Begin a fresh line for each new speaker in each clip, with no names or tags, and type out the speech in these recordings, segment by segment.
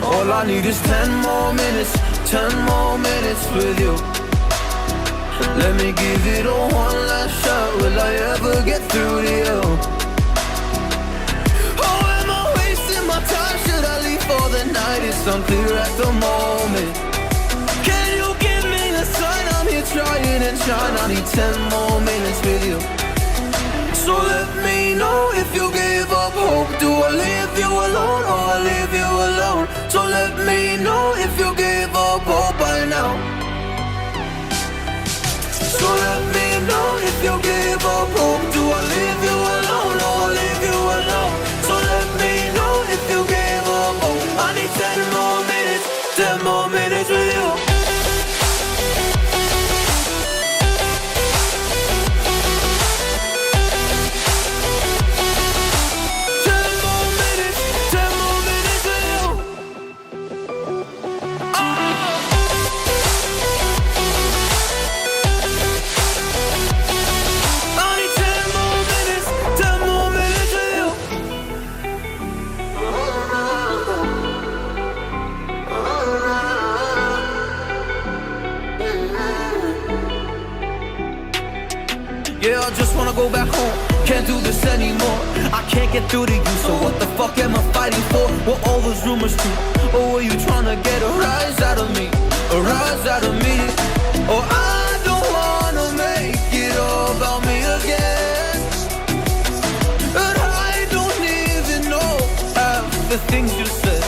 All I need is 10 more minutes, 10 more minutes with you. Let me give it a one last shot. Will I ever get through to you? Oh, am I wasting my time? Should I leave for the night? It's unclear at the moment. Can you give me a sign? I'm here trying and trying. I need 10 more minutes with you. So let me know if you give up hope. Do I leave you alone or I leave you alone? So let me know if you give up hope by now. So let me know if you give up hope. Do I leave you alone or I leave you alone? So let me know if you give up hope. I need 10 more minutes, 10 more minutes with you. Yeah, I just wanna go back home. Can't do this anymore. I can't get through to you, so what the fuck am I fighting for? Were all those rumors true? Or were you trying to get a rise out of me? A rise out of me? Or I don't wanna make it all about me again. And I don't even know half the things you said.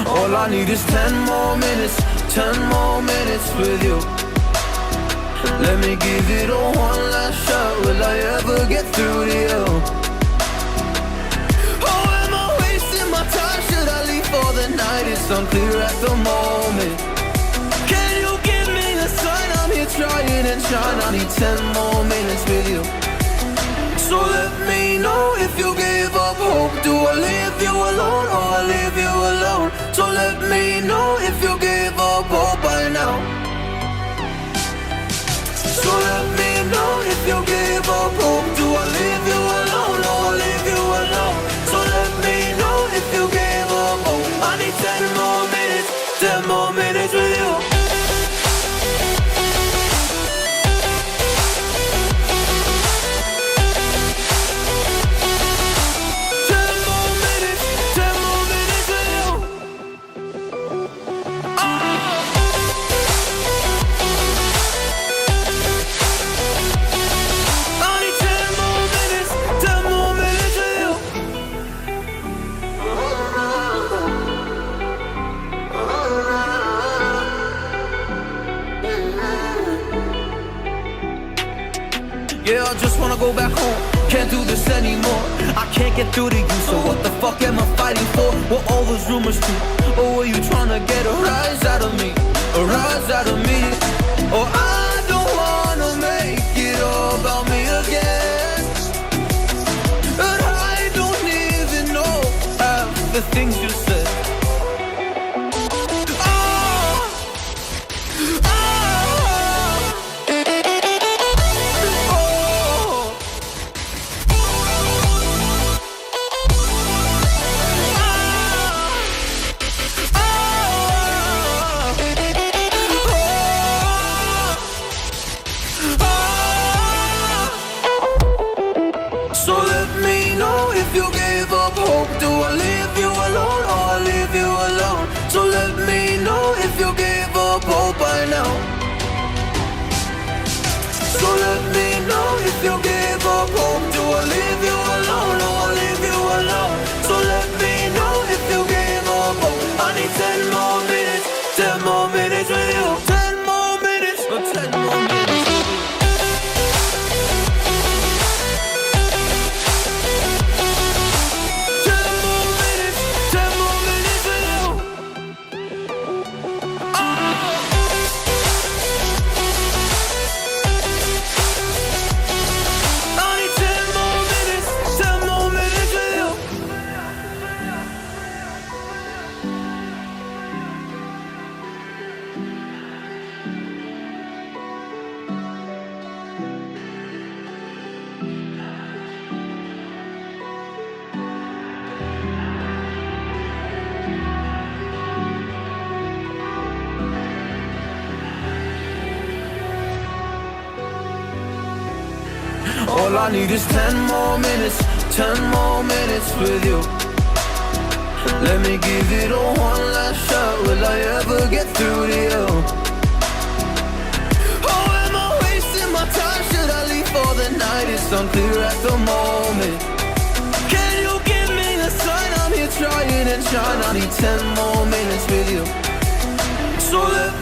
All I need is 10 more minutes, 10 more minutes with you. Let me give it a one last shot. Will I ever get through to you? Oh, am I wasting my time? Should I leave for the night? It's unclear at the moment. Can you give me a sign? I'm here trying and trying. I need 10 more minutes with you. So let me know if you give up hope. Do I leave you alone or I leave you alone? So let me know if you give up hope by now. So let me know if you give up hope. Do I leave you alone or I leave you alone? So let me know if you give up hope. I need 10 more minutes, 10 more minutes with you. Yeah, I just wanna go back home. Can't do this anymore. I can't get through to you, so what the fuck am I fighting for? Were all those rumors true? Or were you trying to get a rise out of me? A rise out of me? Oh, I don't wanna make it all about me again. And I don't even know half the things you said. So let me know if you gave up hope. Do I leave you alone or I leave you alone? So let me know if you gave up hope by now. So let me know if you gave up hope. Do I leave you alone or I leave you alone? So let me know if you gave up hope. I need 10 more minutes, 10 more minutes with you. 10 more minutes, 10 more minutes with you. All I need is 10 more minutes, 10 more minutes with you. Let me give it a one last shot. Will I ever get through to you? Oh, am I wasting my time? Should I leave for the night? It's unclear at the moment. Can you give me a sign? I'm here trying and trying. I need 10 more minutes with you. So let